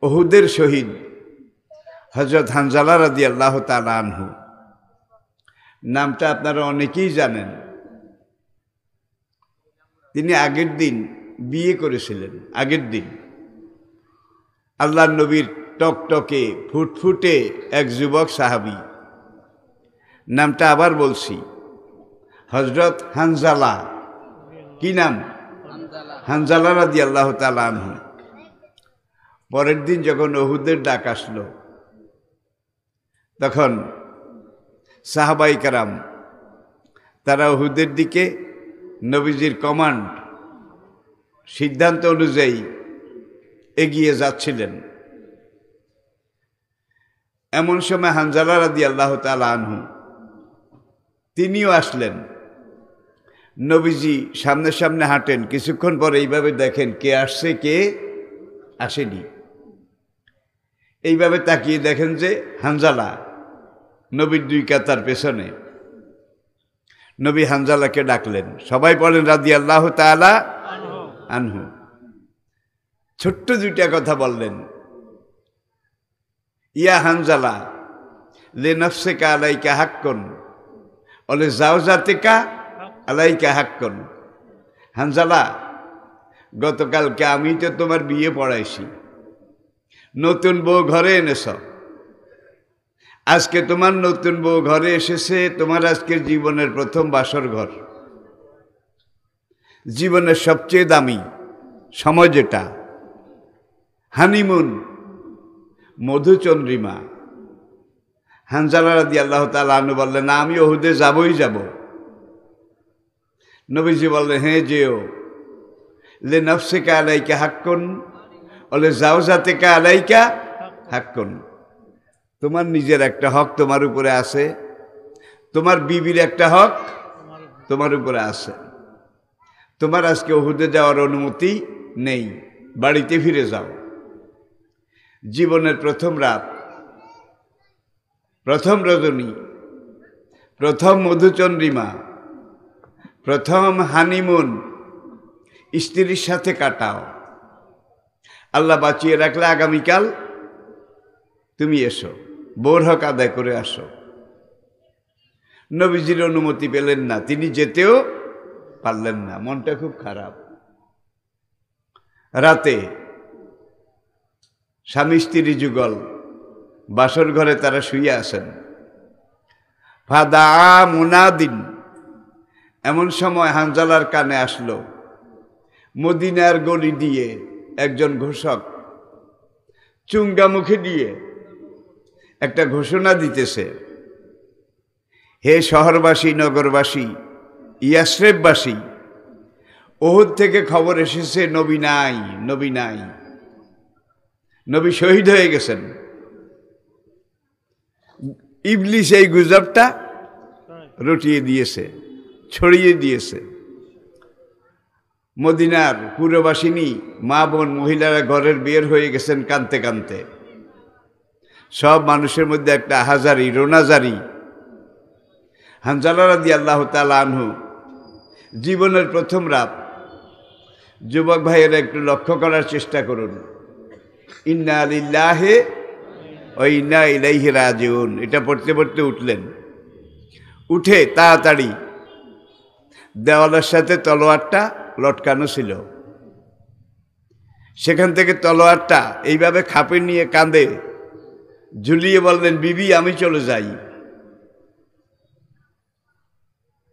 উহুদের শহীদ হযরত হানজালা রাদিয়াল্লাহু তাআলা আনহু, নামটা আপনারা অনেকেই জানেন। তিনি আগের দিন বিয়ে করেছিলেন। আগের দিন আল্লাহর নবীর টকটকে ফুটফুটে এক যুবক সাহাবী, নামটা আবার বলছি, হযরত হানজালা। কি নাম? হানজালা রাদিয়াল্লাহু তাআলা আনহু। পরের দিন যখন উহুদের ডাক আসলো, তখন সাহাবায়ে কেরাম তারা উহুদের দিকে নবীজির কমান্ড সিদ্ধান্ত অনুযায়ী এগিয়ে যাচ্ছিলেন। এমন সময় হানজালা রাদিয়াল্লাহু তাআলা আনহু তিনিও আসলেন। নবীজি সামনে সামনে হাঁটেন, কিছুক্ষণ পরে এইভাবে দেখেন কে আসছে কে আসেনি। এইভাবে তাকিয়ে দেখেন যে হানজালা নবীর দুই কাতার পেছনে। নবী হানজালাকে ডাকলেন। সবাই বলেন রাদিয়াল্লাহু তাআলা আনহু। ছোট্ট দুইটা কথা বললেন, ইয়া হানজালা লে নফসিকা আলাইকা হাক্কুন ওলে জাওজাতিকা আলাইকা হাক্কুন। হানজালা, গতকালকে আমি তো তোমার বিয়ে পড়াইছি, নতুন বউ ঘরে এনেছ। আজকে তোমার নতুন বউ ঘরে এসেছে, তোমার আজকের জীবনের প্রথম বাসর ঘর, জীবনের সবচেয়ে দামি সময় যেটা হানিমুন, মধুচন্দ্রিমা। হানজালা রাদিয়াল্লাহু তাআলা আনহু বললেন, না আমি উহুদে যাবই যাব। নবীজি বললেন, হ্যাঁ যেও। লে নফসিকা আলাইকা হাক্কুন ওলে জাওজাতিকা আলাইকা হাক্কুন। তোমার নিজের একটা হক তোমার উপরে আছে, তোমার বিবির একটা হক তোমার উপরে আছে। তোমার আজকে উহুদে যাওয়ার অনুমতি নেই, বাড়িতে ফিরে যাও। জীবনের প্রথম রাত, প্রথম রজনী, প্রথম মধুচন্দ্রিমা, প্রথম হানিমুন স্ত্রীর সাথে কাটাও। আল্লাহ বাঁচিয়ে রাখলে আগামীকাল তুমি এসো, বউর হক আদায় করে আসো। নবীজির অনুমতি পেলেন না, তিনি যেতেও পারলেন না, মনটা খুব খারাপ। রাতে স্বামী স্ত্রী যুগল বাসর ঘরে তারা শুয়ে আছেন। ফাদা মুনাদিন, এমন সময় হানজালার কানে আসলো, মদিনার গলি দিয়ে একজন ঘোষক চুঙ্গা মুখে দিয়ে একটা ঘোষণা দিতেছে, হে শহরবাসী, নগরবাসী, ইয়াসরিববাসী, উহুদ থেকে খবর এসেছে নবী নাই, নবী নাই, নবী শহীদ হয়ে গেছেন। ইবলিস এই গুজবটা রটিয়ে দিয়েছে, ছড়িয়ে দিয়েছে। মদিনার পুরবাসিনী মা বোন মহিলারা ঘরের বের হয়ে গেছেন কাঁদতে কাঁদতে। সব মানুষের মধ্যে একটা আহাজারি, রোনাজারি। হানজালা রাদিয়াল্লাহু তাআলা আনহু, জীবনের প্রথম রাত। যুবক ভাইয়েরা একটু লক্ষ্য করার চেষ্টা করুন। ইন্না লিল্লাহি ওয়া ইন্না ইলাইহি রাজিউন, এটা পড়তে পড়তে উঠলেন। উঠে তাড়াতাড়ি দেওয়ালের সাথে তলোয়ারটা লটকানো ছিল, সেখান থেকে তলোয়ারটা এইভাবে খাপে নিয়ে কাঁধে ঝুলিয়ে বললেন, বিবি আমি চলে যাই,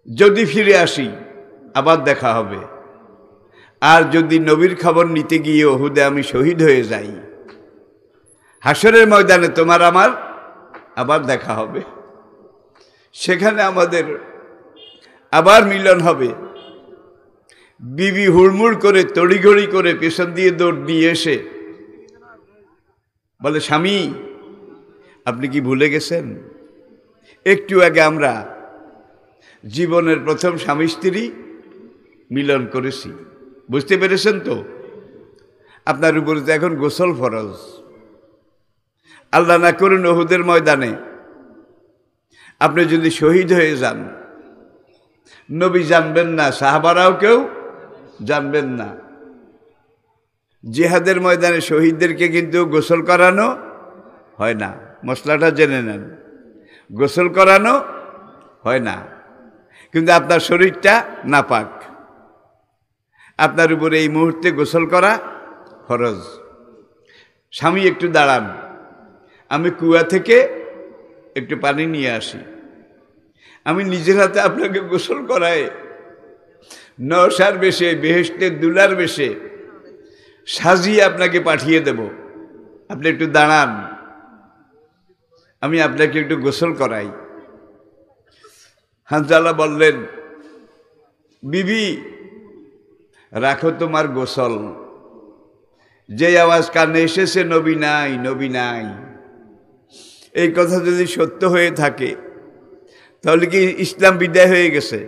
যদি ফিরে আসি আবার দেখা হবে, আর যদি নবীর খবর নিতে গিয়ে উহুদে আমি শহীদ হয়ে যাই, হাসরের ময়দানে তোমার আমার আবার দেখা হবে, সেখানে আমাদের আবার মিলন হবে। বিবি হুড়মুড় করে তড়িঘড়ি করে পেছন দিয়ে দৌড় দিয়ে এসে বলে, স্বামী আপনি কি ভুলে গেছেন? একটু আগে আমরা জীবনের প্রথম স্বামী স্ত্রী মিলন করেছি, বুঝতে পেরেছেন তো? আপনার উপরে তো এখন গোসল ফরজ। আল্লাহ না করুন উহুদের ময়দানে আপনি যদি শহীদ হয়ে যান, নবী জানবেন না, সাহাবারাও কেউ জানবেন না। জিহাদের ময়দানে শহীদদেরকে কিন্তু গোসল করানো হয় না। মশলাটা জেনে নেন, গোসল করানো হয় না, কিন্তু আপনার শরীরটা নাপাক, আপনার উপরে এই মুহূর্তে গোসল করা ফরজ। স্বামী একটু দাঁড়ান, আমি কুয়া থেকে একটু পানি নিয়ে আসি, আমি নিজের হাতে আপনাকে গোসল করায় নওশার বেশে, বেহেশতের দুলার বেশে সাজিয়ে আপনাকে পাঠিয়ে দেব, আপনি একটু দাঁড়ান, আমি আপনাকে একটু গোসল করাই। হানজালা বললেন, বিবি রাখো তোমার গোসল, যে আওয়াজ কানে এসেছে নবী নাই, নবী নাই, এই কথা যদি সত্য হয়ে থাকে তাহলে কি ইসলাম বিদায় হয়ে গেছে?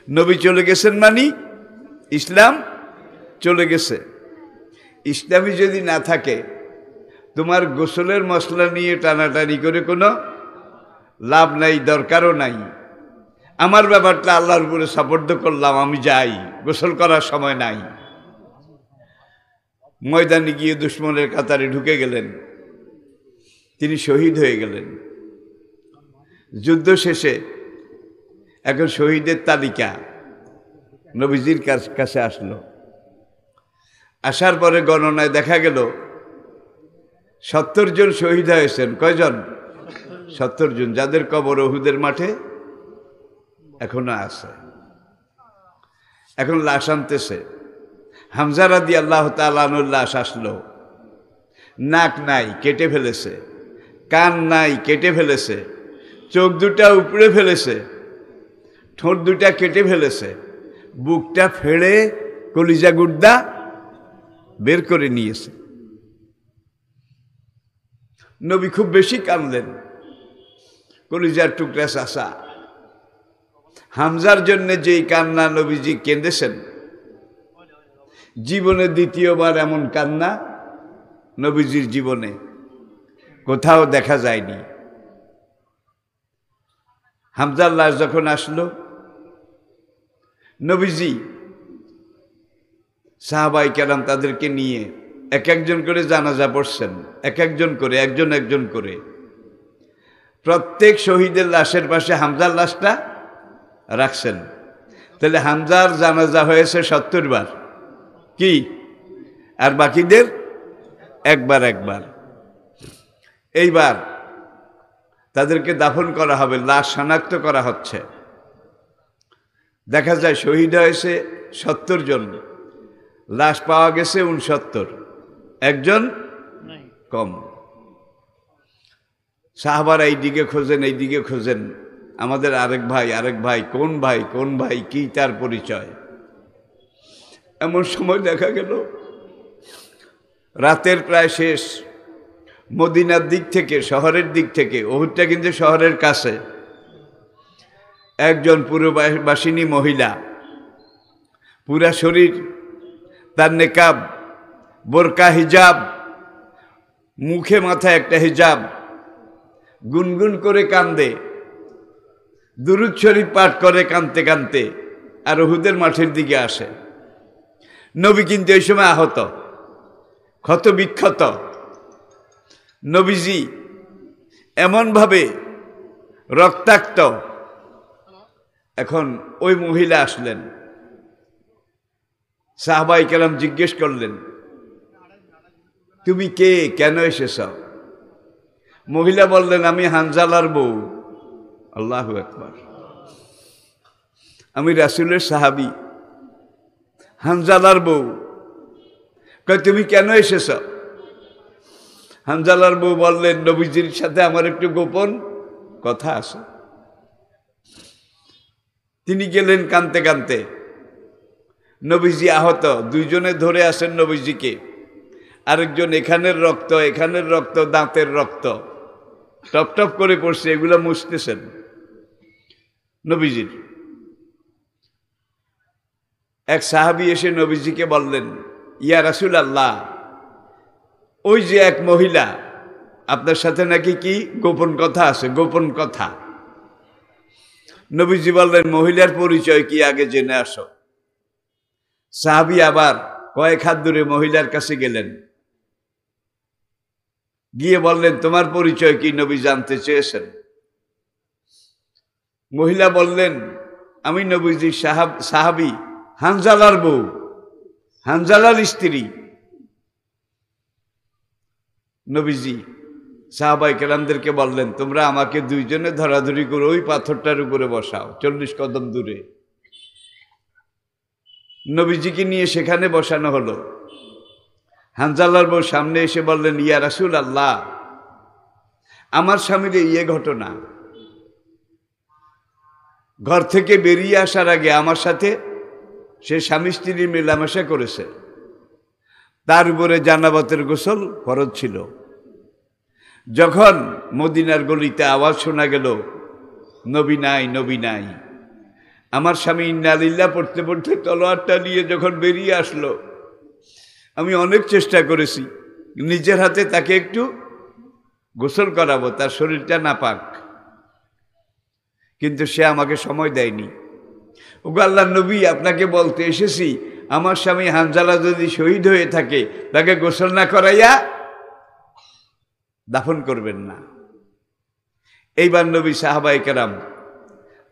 নবী চলে গেছেন মানে ইসলাম চলে গেছে। ইসলামই যদি না থাকে, তোমার গোসলের মশলা নিয়ে টানাটানি করে কোনো লাভ নাই, দরকারও নাই। আমার ব্যাপারটা আল্লাহর উপরে সাপোর্ট করলাম, আমি যাই, গোসল করার সময় নাই। ময়দানে গিয়ে দুশ্মনের কাতারে ঢুকে গেলেন, তিনি শহীদ হয়ে গেলেন। যুদ্ধ শেষে এখন শহীদের তালিকা নবীজির কাছে আসলো। আসার পরে গণনায় দেখা গেল 70 জন শহীদ হয়েছেন। কয়জন? 70 জন, যাদের কবর উহুদের মাঠে এখনো আছে। এখন লাশ আনতেছে। হামজা রাদিয়াল্লাহু তাআলা আনহুর লাশ আসলো। নাক নাই, কেটে ফেলেছে, কান নাই, কেটে ফেলেছে, চোখ দুটা উপড়ে ফেলেছে, ঠোঁট দুটা কেটে ফেলেছে, বুকটা ফেড়ে কলিজা গুর্দা বের করে নিয়েছে। নবী খুব বেশি কাঁদলেন, কলিজার টুকরা চাচা। হামজার জন্য যেই কান্না নবীজি কেঁদেছেন, জীবনে দ্বিতীয়বার এমন কান্না নবীজির জীবনে কোথাও দেখা যায়নি। হামজার লাশ যখন আসলো, নবীজি সাহাবায়ে কেরাম তাদেরকে নিয়ে এক একজন করে জানাজা পড়ছেন, এক একজন করে, একজন একজন করে। প্রত্যেক শহীদের লাশের পাশে হামজার লাশটা রাখছেন। তাহলে হামজার জানাজা হয়েছে 70 বার, কি? আর বাকিদের একবার একবার। এইবার তাদেরকে দাফন করা হবে, লাশ শনাক্ত করা হচ্ছে। দেখা যায় শহীদ হয়েছে 70 জন, লাশ পাওয়া গেছে 69, একজন কম। সাহাবারা এইদিকে খোঁজেন, এইদিকে খোঁজেন, আমাদের আরেক ভাই, কোন ভাই, কি তার পরিচয়? এমন সময় দেখা গেল রাতের প্রায় শেষ, মদিনার দিক থেকে, শহরের দিক থেকে, উহুদটা কিন্তু শহরের কাছে, একজন পুরবাসিনী মহিলা, পুরা শরীর তার নেকাব, বোরকা, হিজাব, মুখে মাথায় একটা হিজাব, গুনগুন করে কান্দে, দুরূদ শরীফ পাঠ করে কাঁদতে কাঁদতে, আর উহুদের মাঠের দিকে আসে। নবী কিন্তু এই সময় আহত, ক্ষত বিক্ষত। নবীজি এমনভাবে রক্তাক্ত। এখন ওই মহিলা আসলেন, সাহাবায়ে কেরাম জিজ্ঞেস করলেন, তুমি কে, কেন এসেছ? মহিলা বললেন, আমি হানজালার বউ। আল্লাহু আকবার। আমি রাসূলের সাহাবী, হানজালার বউ। কয়, তুমি কেন এসেছ? হানজালার বউ বললেন, নবীজির সাথে আমার একটু গোপন কথা আছে। তিনি গেলেন কাঁদতে কাঁদতে। নবীজি আহত, দুইজনে ধরে আসেন নবীজিকে, আরেকজন এখানের রক্ত, দাঁতের রক্ত টপ টপ করে পড়ছে, এগুলো মুছতেছেন নবীজির। এক সাহাবী এসে নবীজিকে বললেন, ইয়া রাসূলুল্লাহ, ওই যে এক মহিলা, আপনার সাথে নাকি কি গোপন কথা আছে, গোপন কথা। নবীজি বললেন, মহিলার পরিচয় কি, আগে জেনে আসো। সাহাবী আবার কয়েক হাত দূরে মহিলার কাছে গেলেন, গিয়ে বললেন তোমার পরিচয় কি নবী জানতে চেয়েছেন। মহিলা বললেন আমি নবীজি সাহাবী হানজালার বউ, হানজালার স্ত্রী। নবীজি সাহাবায়ে কেরামদেরকে বললেন তোমরা আমাকে দুইজনে ধরাধরি করে ওই পাথরটার উপরে বসাও 40 কদম দূরে। নবীজিকে নিয়ে সেখানে বসানো হলো। হানজালার বউ সামনে এসে বললেন ইয়া রাসূলুল্লাহ, আমার স্বামীর এই ঘটনা, ঘর থেকে বেরিয়ে আসার আগে আমার সাথে সে স্বামী স্ত্রী মেলামেশা করেছে, তার উপরে জানাবতের গোসল ফরজ ছিল। যখন মদিনার গলিতে আওয়াজ শোনা গেল নবী নাই নবী নাই, আমার স্বামী ইন্না লিল্লাহ পড়তে পড়তে তলোয়ারটা নিয়ে যখন বেরিয়ে আসলো, আমি অনেক চেষ্টা করেছি নিজের হাতে তাকে একটু গোসল করাবো, তার শরীরটা নাপাক, কিন্তু সে আমাকে সময় দেয়নি। ওগো আল্লাহর নবী, আপনাকে বলতে এসেছি আমার স্বামী হানজালা যদি শহীদ হয়ে থাকে তাকে গোসল না করাইয়া দাফন করবেন না। এইবার নবী সাহাবায়ে কেরাম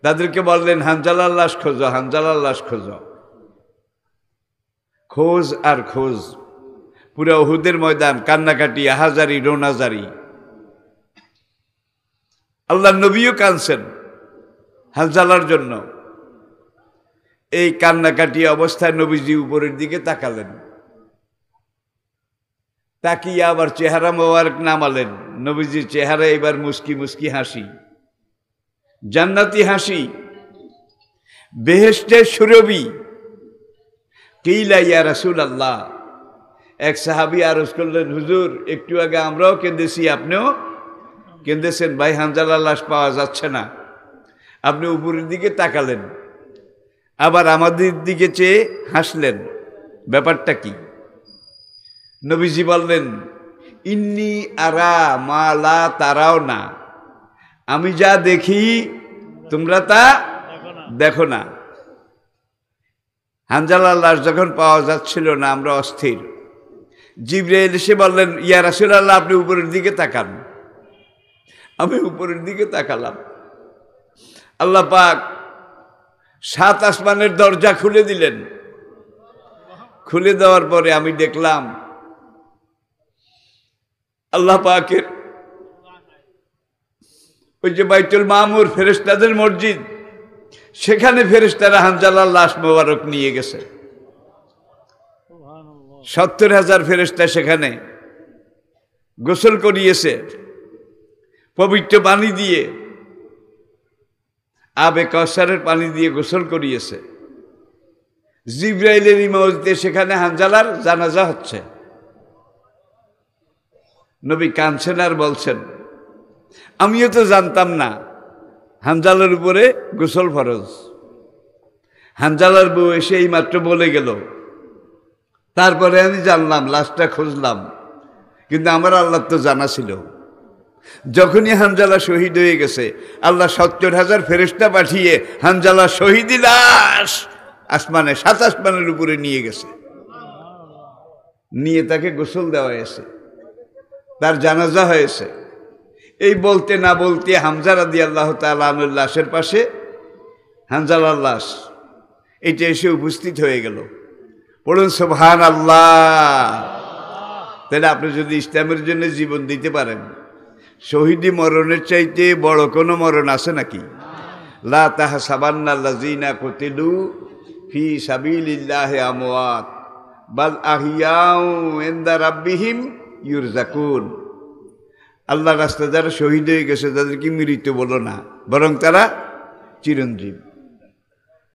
তাদেরকে বললেন হানজালার লাশ খোঁজো, হানজালার লাশ খোঁজো। খোঁজ আর খোঁজ, পুরা উহুদের ময়দান কান্নাকাটি, আহাজারি রোনাজারি। আল্লাহর নবীও কাঁদছেন হানজালার জন্য। এই কান্নাকাটি অবস্থায় নবীজি উপরের দিকে তাকালেন, তাকিয়ে আবার চেহারা মোবারক নামালেন। নবীজির চেহারা এবার মুস্কি মুস্কি হাসি, জান্নাতি হাসি, বেহেশতের সুরভি। কিলা ইয়া রাসূলুল্লাহ, এক সাহাবী আরজ করলেন হুজুর একটু আগে আমরাও কেঁদেছি, আপনিও কেঁদেছেন, ভাই হানজালার লাশ পাওয়া যাচ্ছে না। আপনি উপরের দিকে তাকালেন, আবার আমাদের দিকে চেয়ে হাসলেন, ব্যাপারটা কি? নবীজি বললেন ইন্নী আরা মা লা তারাও না, আমি যা দেখি তোমরা তা দেখো না। হানজালার লাশ যখন পাওয়া যাচ্ছিল না আমরা অস্থির। জিবরাইল এসে বললেন ইয়া রাসূলুল্লাহ আপনি উপরের দিকে তাকান। আমি উপরের দিকে তাকালাম, আল্লাহ পাক 7 আসমানের দরজা খুলে দিলেন। খুলে দেওয়ার পরে আমি দেখলাম আল্লাহ পাকের ওই যে বাইতুল মামুর ফেরেশতাদের মসজিদ, সেখানে ফেরেশতারা হানজালার লাশ মোবারক নিয়ে গেছে। 70,000 ফেরেশতা সেখানে গোসল করিয়েছে পবিত্র পানি দিয়ে, আবে কাউসারের পানি দিয়ে গোসল করিয়েছে। জিবরাইলের ইমামতিতে সেখানে হানজালার জানাজা হচ্ছে। নবী কাঁদছেন আর বলছেন আমিও তো জানতাম না হানজালার উপরে গোসল ফরজ। হানজালার বউ এসে এই মাত্র বলে গেল, তারপরে আমি জানলাম, লাশটা খুঁজলাম, কিন্তু আমার আল্লাহ তো জানা ছিল। যখনই হানজালা শহীদ হয়ে গেছে আল্লাহ 70,000 ফেরেশতা পাঠিয়ে হানজালা শহীদি লাশ আসমানে 7 আসমানের উপরে নিয়ে গেছে। নিয়ে তাকে গোসল দেওয়া হয়েছে, তার জানাজা হয়েছে। এই বলতে না বলতে হামজা রাদিয়াল্লাহু তাআলা আনহুর লাশের পাশে হানজালার লাশ এটা এসে উপস্থিত হয়ে গেল। পড়ুন সুবহানাল্লাহ। তাহলে আপনি যদি ইসলামের জন্য জীবন দিতে পারেন, শহীদি মরণের চাইতে বড় কোনো মরণ আছে নাকি? লা তাহসাবান্নাল্লাযীনা কুতিলু ফি সাবিলিল্লাহি আমওয়াত বাল আহিয়াউ ইনদা রাব্বিহিম ইউরজাকুন। আল্লাহর রাস্তায় যারা শহীদ হয়ে গেছে তাদেরকে মৃত বলো না, বরং তারা চিরঞ্জীব।